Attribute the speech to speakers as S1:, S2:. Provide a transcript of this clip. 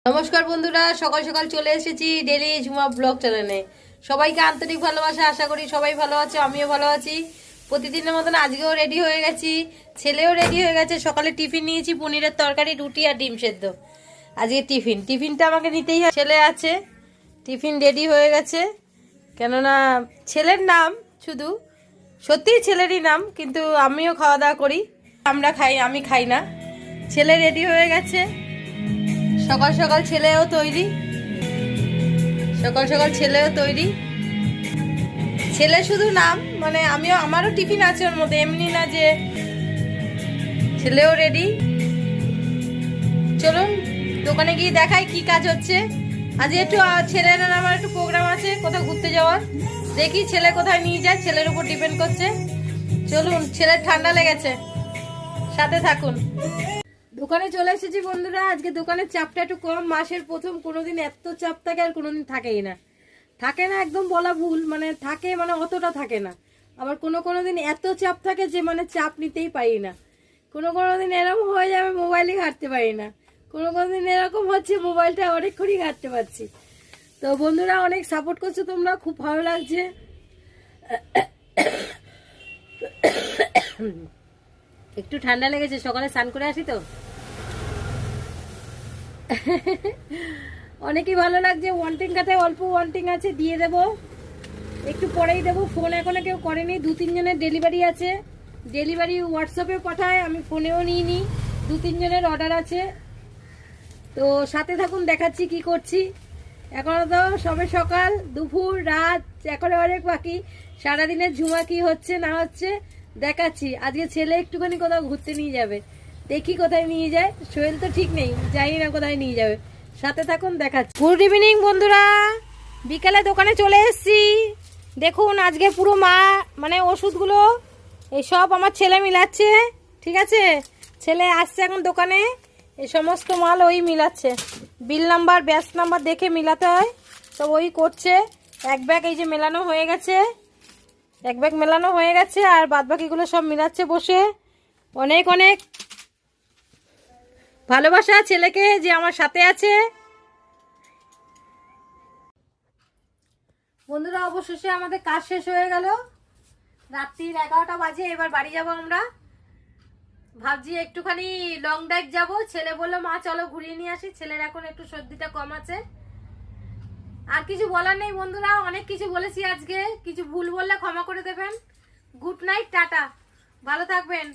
S1: নমস্কার বন্ধুরা, সকাল সকাল চলে এসেছি ডেলি ঝুমা ব্লগ চ্যানেলে। সবাইকে আন্তরিক ভালোবাসা, আশা করি সবাই ভালো আছে, আমিও ভালো আছি। প্রতিদিনের মতন আজকেও রেডি হয়ে গেছি, ছেলেও রেডি হয়ে গেছে। সকালে টিফিন নিয়েছি পনিরের তরকারি, রুটি আর ডিম সেদ্ধ। আজকে টিফিনটা আমাকে নিতেই হয়। ছেলে আছে, টিফিন রেডি হয়ে গেছে। কেননা ছেলের নাম শুধু, সত্যিই ছেলেরই নাম, কিন্তু আমিও খাওয়া দাওয়া করি। আমরা খাই, আমি খাই না। ছেলে রেডি হয়ে গেছে, সকাল সকাল ছেলেও তৈরি। ছেলে শুধু নাম, মানে আমারও টিফিন আছে ওর মধ্যে, এমনি না যে। ছেলেও রেডি। চলুন দোকানে গিয়ে দেখাই কি কাজ হচ্ছে। আজ একটু ছেলের আর আমার একটু প্রোগ্রাম আছে, কোথাও ঘুরতে যাওয়ার। দেখি ছেলে কোথায় নিয়ে যায়, ছেলের উপর ডিপেন্ড করছে। চলুন, ছেলের ঠান্ডা লেগেছে, সাথে থাকুন। দোকানে চলে এসেছি বন্ধুরা। আজকে দোকানের চাপটা একটু কম। মাসের প্রথম, কোনোদিন এত চাপ থাকে আর কোনোদিন থাকেই না। থাকে না একদম বলা ভুল, মানে থাকে, মানে অতটা থাকে না। আবার কোনো দিন এত চাপ থাকে যে মানে চাপ নিতেই পারি না। কোনো দিন এরকম হয়ে যাবে মোবাইলই ঘাঁটতে পারি না। কোনো দিন এরকম হচ্ছে মোবাইলটা অনেকক্ষণই ঘাঁটতে পারছি। তো বন্ধুরা, অনেক সাপোর্ট করছো তোমরা, খুব ভালো লাগছে। একটু ঠান্ডা লেগেছে, সকালে স্নান করে আসি তো। অনেকই ভালো লাগছে। ওয়ান্টিং খাতায় অল্প ওয়ান্টিং আছে, দিয়ে দেবো, একটু পরেই দেবো। ফোন এখনো কেউ করেনি। 2-3 জনের ডেলিভারি আছে। ডেলিভারি হোয়াটসঅ্যাপে পাঠায়, আমি ফোনেও নিইনি। 2-3 জনের অর্ডার আছে। তো সাথে থাকুন, দেখাচ্ছি কি করছি। এখনো তো সবে সকাল, দুপুর, রাত, এখনো অনেক বাকি। সারাদিনের ঝুমা কি হচ্ছে না হচ্ছে দেখাচ্ছি। আজকে ছেলে একটুখানি কোথাও ঘুরতে নিয়ে যাবে, দেখি কোথায় নিয়ে যায়। শরীর তো ঠিক নেই, জানি না কোথায় নিয়ে যাবে। সাথে থাকুন, দেখাচ্ছি। গুড ইভিনিং বন্ধুরা, বিকালে দোকানে চলে এসেছি। দেখুন আজকে পুরো মানে ওষুধগুলো এইসব আমার ছেলে মিলাচ্ছে। ঠিক আছে, ছেলে আসছে এখন দোকানে, এই সমস্ত মাল ওই মিলাচ্ছে। বিল নাম্বার, ব্যাচ নাম্বার দেখে মিলাতে হয়, তো ওই করছে। এক ব্যাগ এই যে মেলানো হয়ে গেছে, আর বাদবাকিগুলো সব মিলাচ্ছে বসে। অনেক অনেক ভালোবাসা ছেলেকে যে আমার সাথে আছে। বন্ধুরা, অবশেষে আমাদের কাজ শেষ হয়ে গেল। রাত্রির 11টা বাজে। এবার বাড়ি যাব আমরা। ভাবছি একটুখানি লং ড্রাইভ যাব। ছেলে বললো মা চলো ঘুরিয়ে নিয়ে আসি। ছেলের এখন একটু সর্দিটা কম আছে। আর কিছু বলার নেই বন্ধুরা, অনেক কিছু বলেছি আজকে। কিছু ভুল বললে ক্ষমা করে দেবেন। গুড নাইট, টাটা, ভালো থাকবেন।